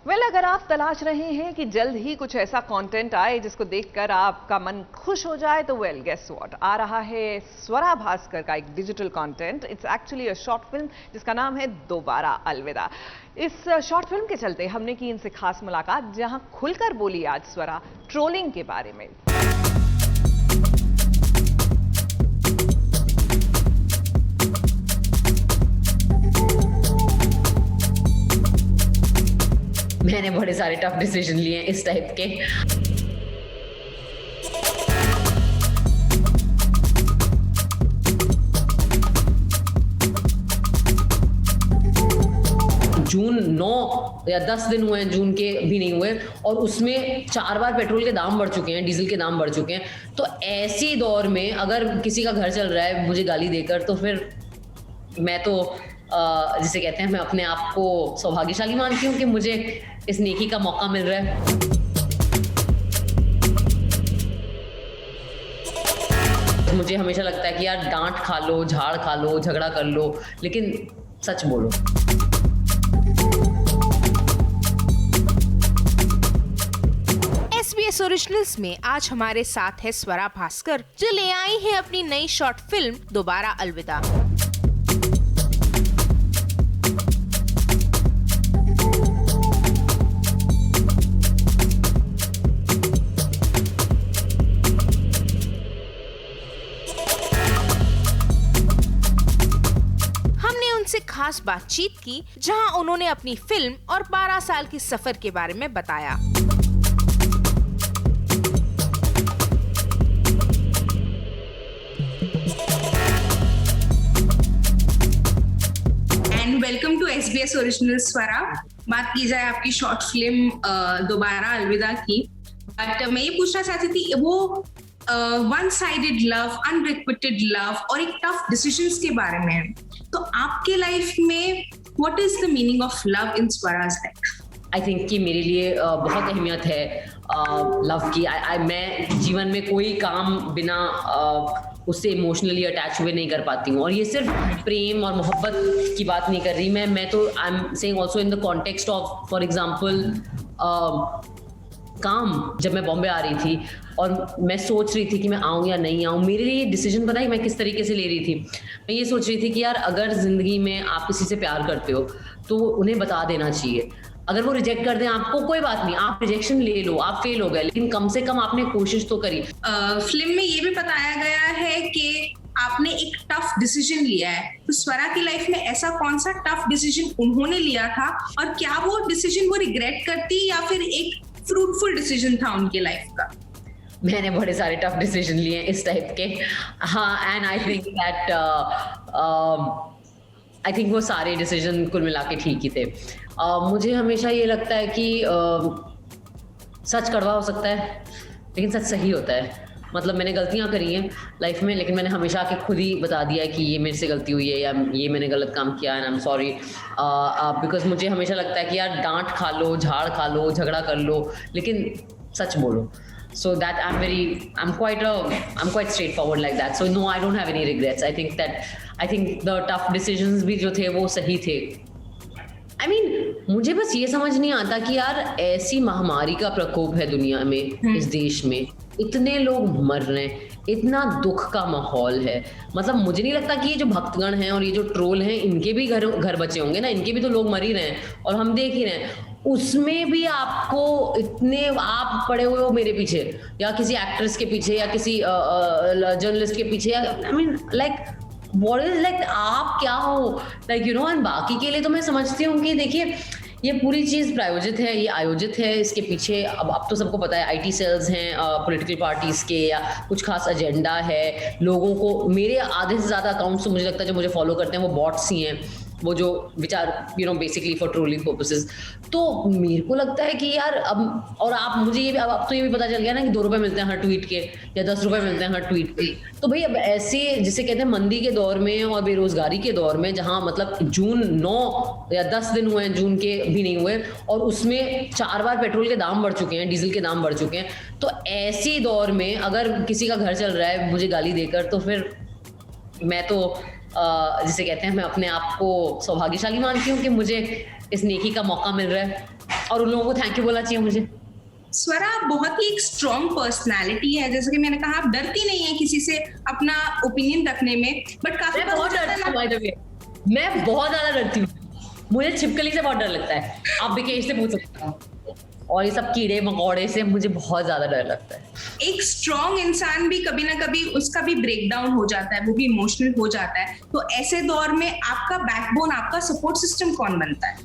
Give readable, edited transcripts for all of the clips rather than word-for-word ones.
अगर आप तलाश रहे हैं कि जल्द ही कुछ ऐसा कंटेंट आए जिसको देखकर आपका मन खुश हो जाए तो गेस व्हाट, आ रहा है स्वरा भास्कर का एक digital content. It's actually a short film जिसका नाम है दोबारा अलविदा। इस शॉर्ट फिल्म के चलते हमने की इनसे खास मुलाकात, जहां खुलकर बोली आज स्वरा ट्रोलिंग के बारे में। मैंने बड़े सारे टफ डिसीजन लिए इस टाइप के। जून 9 या 10 दिन हुए हैं, जून के भी नहीं हुए, और उसमें 4 बार पेट्रोल के दाम बढ़ चुके हैं, डीजल के दाम बढ़ चुके हैं। तो ऐसी दौर में अगर किसी का घर चल रहा है मुझे गाली देकर, तो फिर मैं तो जिसे कहते हैं, मैं अपने आप को सौभाग्यशाली मानती हूँ कि मुझे इस नेकी का मौका मिल रहा है। मुझे हमेशा लगता है कि यार डांट खा लो, झाड़ खा लो, झगड़ा कर लो, लेकिन सच बोलो। SBS ओरिजिनल्स में आज हमारे साथ है स्वरा भास्कर, जो ले आई है अपनी नई शॉर्ट फिल्म दोबारा अलविदा। से खास बातचीत की, जहां उन्होंने अपनी फिल्म और 12 साल की सफर के बारे में बताया। And welcome to SBS original Swara. बात की जाए आपकी शॉर्ट फिल्म दोबारा अलविदा की, बट मैं ये पूछना चाहती थी, वो one sided love, unrequited love और एक टफ डिसीजंस के बारे में है। तो आपके लाइफ में what is the meaning of love in Swaraj life? I think कि मेरे लिए बहुत अहमियत है लव की। मैं जीवन में कोई काम बिना उससे इमोशनली अटैच हुए नहीं कर पाती हूँ, और ये सिर्फ प्रेम और मोहब्बत की बात नहीं कर रही मैं तो I am saying also in the context of, for example, काम। जब मैं बॉम्बे आ रही थी और मैं सोच रही थी कि मैं आऊँ या नहीं आऊँ, मेरे लिए डिसीजन पता है मैं किस तरीके से ले रही थी। मैं ये सोच रही थी कि यार अगर जिंदगी में आप किसी से प्यार करते हो तो उन्हें बता देना चाहिए। अगर वो रिजेक्ट कर दें आपको, कोई बात नहीं, आप रिजेक्शन ले लो, आप फेल हो गए, लेकिन कम से कम आपने कोशिश तो करी। फिल्म में ये भी बताया गया है कि आपने एक टफ डिसीजन लिया है, तो स्वरा की लाइफ में ऐसा कौन सा टफ डिसीजन उन्होंने लिया था, और क्या वो डिसीजन वो रिग्रेट करती या फिर एक फ्रूटफुल डिसीजन था उनके लाइफ का? मैंने बड़े सारे टफ डिसीजन लिए इस टाइप के। हाँ, and I think that I think वो सारे डिसीजन कुल मिला के ठीक ही थे। मुझे हमेशा ये लगता है कि सच कड़वा हो सकता है, लेकिन सच सही होता है। मतलब मैंने गलतियां करी हैं लाइफ में, लेकिन मैंने हमेशा आके खुद ही बता दिया है कि ये मेरे से गलती हुई है या ये मैंने गलत काम किया है, and I am sorry. Because मुझे हमेशा लगता है कि यार डांट खा लो, झाड़ खा लो, झगड़ा कर लो, लेकिन सच बोलो। So that I'm quite straightforward like that. So no, I don't have any regrets. I think the tough decisions भी जो थे वो सही थे। I mean, मुझे बस ये समझ नहीं आता कि यार ऐसी महामारी का प्रकोप है दुनिया में, इस देश में इतने लोग मर रहे हैं, इतना दुख का माहौल है। मतलब मुझे नहीं लगता कि ये जो भक्तगण हैं और ये जो ट्रोल हैं, इनके भी घर बचे होंगे ना, इनके भी तो लोग मर ही रहे हैं और हम देख ही रहे हैं। उसमें भी आपको इतने आप पड़े हुए हो मेरे पीछे या किसी एक्ट्रेस के पीछे या किसी जर्नलिस्ट के पीछे, या I mean like what is like, आप क्या हो, लाइक यू नो। एंड बाकी के लिए तो मैं समझती हूँ कि देखिए ये पूरी चीज़ प्रायोजित है, ये आयोजित है, इसके पीछे अब तो सबको पता है आईटी सेल्स हैं, पॉलिटिकल पार्टीज के, या कुछ खास एजेंडा है। लोगों को, मेरे आधे से ज़्यादा अकाउंट्स तो मुझे लगता है जो मुझे फॉलो करते हैं वो बॉट्स ही हैं, वो जो विचार बेसिकली फॉर ट्रोलिंग पर्पसेस। तो मेरे को लगता है कि यार अब, और आप मुझे ये भी अब तो ये भी पता चल गया ना कि 2 रुपए मिलते हैं हर ट्वीट के या 10 रुपए मिलते हैं हर ट्वीट के। तो भाई अब ऐसे जिसे कहते हैं मंदी के दौर में और बेरोजगारी के दौर में, जहां मतलब जून 9 या 10 दिन हुए हैं, जून के भी नहीं हुए, और उसमें 4 बार पेट्रोल के दाम बढ़ चुके हैं, डीजल के दाम बढ़ चुके हैं। तो ऐसी दौर में अगर किसी का घर चल रहा है मुझे गाली देकर, तो फिर मैं तो जिसे कहते हैं, मैं अपने आप को सौभाग्यशाली मानती हूँ कि मुझे इस नेकी का मौका मिल रहा है। और उन लोगों को थैंक यू बोलना चाहिए मुझे। स्वरा, आप बहुत ही एक स्ट्रॉन्ग पर्सनालिटी है, जैसे कि मैंने कहा, आप डरती नहीं है किसी से अपना ओपिनियन रखने में, बट काफी मैं बहुत डरती हूँ, by the way। मैं बहुत ज्यादा डरती हूँ, मुझे छिपकली से बहुत डर लगता है, आप विकेश से पूछ सकते हो, और ये सब कीड़े मकोड़े से मुझे बहुत ज्यादा डर लगता है। एक स्ट्रॉन्ग इंसान भी कभी ना कभी उसका भी ब्रेकडाउन हो जाता है, वो भी इमोशनल हो जाता है, तो ऐसे दौर में आपका बैकबोन, आपका सपोर्ट सिस्टम कौन बनता है?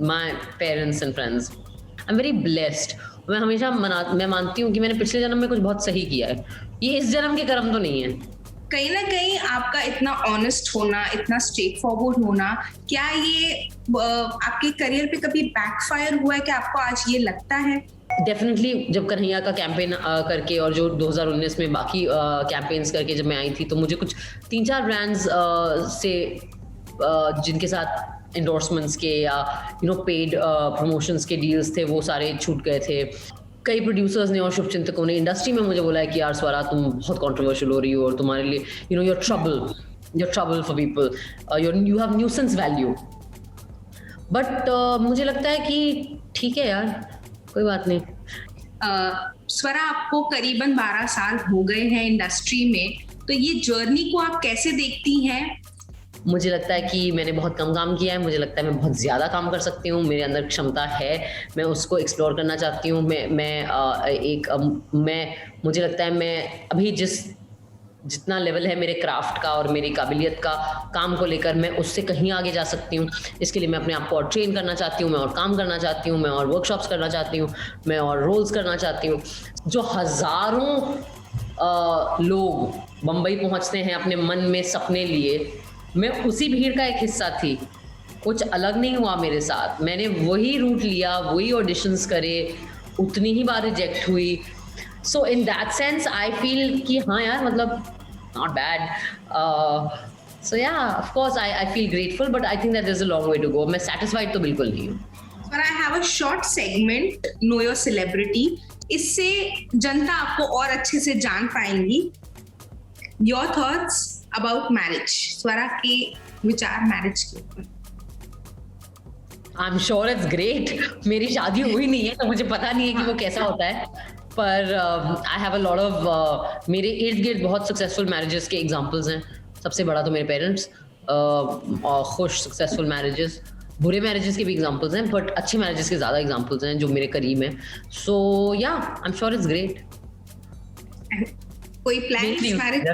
My parents and friends. I'm very blessed. मैं हमेशा मैं मानती हूँ कि मैंने पिछले जन्म में कुछ बहुत सही किया है, ये इस जन्म के कर्म तो नहीं है। कहीं ना कहीं आपका इतना ऑनेस्ट होना, इतना स्ट्रेट फॉरवर्ड होना, क्या ये आपके करियर पे कभी बैकफायर हुआ है? क्या आपको आज ये लगता है? डेफिनेटली, जब कन्हैया का कैंपेन करके और जो 2019 में बाकी कैंपेन्स करके जब मैं आई थी, तो मुझे कुछ 3-4 ब्रांड्स से जिनके साथ एंडोर्समेंट्स के या पेड प्रमोशंस के डील्स थे, वो सारे छूट गए थे। कई प्रोड्यूसर्स ने और शुभचिंतकों ने इंडस्ट्री में मुझे बोला है कि यार स्वरा, तुम बहुत कंट्रोवर्शियल हो रही हो और तुम्हारे लिए you're trouble for people, you have nuisance value। But मुझे लगता है कि ठीक है यार, कोई बात नहीं। स्वरा, आपको करीबन 12 साल हो गए हैं इंडस्ट्री में, तो ये जर्नी को आप कैसे देखती हैं? मुझे लगता है कि मैंने बहुत कम काम किया है, मुझे लगता है मैं बहुत ज़्यादा काम कर सकती हूँ, मेरे अंदर क्षमता है, मैं उसको एक्सप्लोर करना चाहती हूँ। मुझे लगता है मैं अभी जितना लेवल है मेरे क्राफ्ट का और मेरी काबिलियत का काम को लेकर, मैं उससे कहीं आगे जा सकती हूँ। इसके लिए मैं अपने आप को और ट्रेन करना चाहती हूँ, मैं और काम करना चाहती हूँ, मैं और वर्कशॉप्स करना चाहती हूँ, मैं और रोल्स करना चाहती हूँ। जो हज़ारों लोग बम्बई पहुँचते हैं अपने मन में सपने लिए, मैं उसी भीड़ का एक हिस्सा थी। कुछ अलग नहीं हुआ मेरे साथ, मैंने वही रूट लिया, वही ऑडिशंस करे, उतनी ही बार रिजेक्ट हुई। So in that sense I feel कि हाँ यार, मतलब not bad. So yeah of course I feel grateful, but I think that there is a long way to go. मैं सैटिस्फाइड तो बिल्कुल नहीं हूँ। But I have a short segment, Know Your Celebrity. इससे जनता आपको और अच्छे से जान पाएंगी। Your thoughts about marriage. स्वरा के विचार मैरिज के ऊपर। I'm sure it's great. मेरी शादी हुई नहीं है तो मुझे पता नहीं है कि वो कैसा होता है, पर I have a lot of मेरे इर्द गिर्द बहुत सक्सेसफुल मैरिजेस के एग्जांपल्स हैं। सबसे बड़ा तो मेरे पेरेंट्स, खुश सक्सेसफुल मैरिजेस, बुरे मैरिजेस के भी एग्जांपल्स हैं, बट अच्छे मैरिजेस के ज़्यादा एग्जांपल्स हैं जो मेरे करीब हैं। सो या I am sure it's great. कोई प्लान्स मैरिज?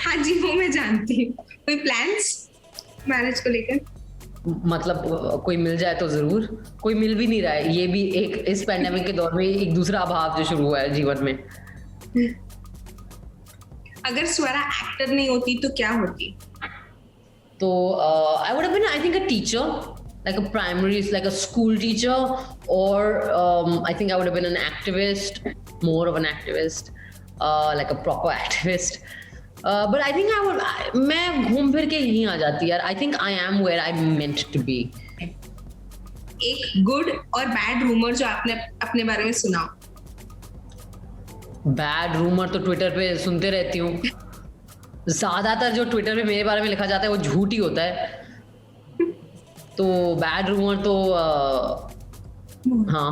हाँ जी, वो मैं जानती हूँ। कोई प्लान्स मैरिज को लेकर? मतलब कोई मिल जाए तो जरूर, कोई मिल भी नहीं रहा है। ये भी एक इस पैंडेमिक के दौर में एक दूसरा अभाव जो शुरू हुआ है जीवन में। अगर स्वरा एक्टर नहीं होती तो क्या होती? तो I would have been, I think, a teacher, like a primary, like a school teacher, or I think I would have been an activist, more of an activist, like a proper activist. But I think मैं घूम फिर के यहीं आ जाती यार। I think I am where I'm meant to be. एक good और bad rumour जो आपने अपने बारे में सुना? बैड रूमर तो ट्विटर पे सुनते रहती हूँ। ज्यादातर जो ट्विटर पे मेरे बारे में लिखा जाता है वो झूठ ही होता है। तो बैड रूमर तो हाँ,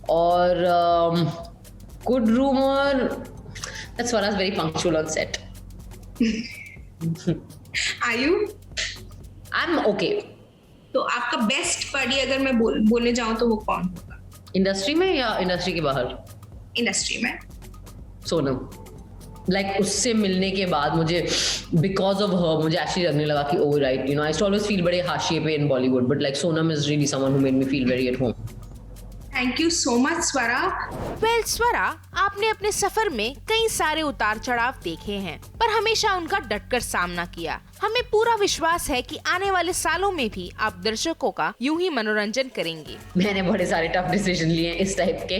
और good rumour, that's what is very punctual on set. Are you? I'm okay. तो आपका बेस्ट बडी अगर मैं बोलने जाऊं तो वो कौन होगा? इंडस्ट्री में या इंडस्ट्री के बाहर? इंडस्ट्री में। सोनम। लाइक उससे मिलने के बाद मुझे, बिकॉज ऑफ हर, मुझे एक्चुअली लगने लगा कि oh right, I used to always feel बड़े हाशिए पे in Bollywood, but like Sonam is really someone who made me feel very at home. Thank you so much Swara. Well Swara, आपने अपने सफर में कई सारे उतार चढ़ाव देखे हैं, पर हमेशा उनका डटकर सामना किया। हमें पूरा विश्वास है कि आने वाले सालों में भी आप दर्शकों का यूं ही मनोरंजन करेंगे। मैंने बड़े सारे टफ डिसीजन लिए हैं इस टाइप के।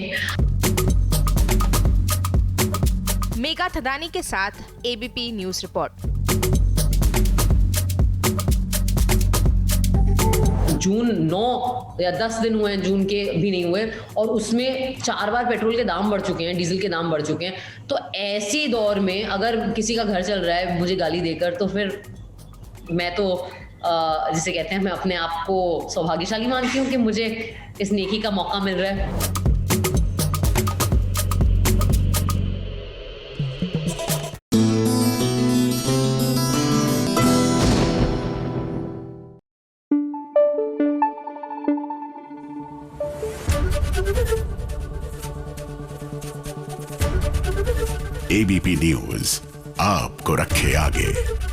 मेघा थदानी के साथ एबीपी न्यूज रिपोर्ट। जून 9 या 10 दिन हुए हैं, जून के भी नहीं हुए, और उसमें 4 बार पेट्रोल के दाम बढ़ चुके हैं, डीजल के दाम बढ़ चुके हैं। तो ऐसे दौर में अगर किसी का घर चल रहा है मुझे गाली देकर, तो फिर मैं तो जिसे कहते हैं, मैं अपने आप को सौभाग्यशाली मानती हूँ कि मुझे इस नेकी का मौका मिल रहा है। एबीपी न्यूज आपको रखे आगे।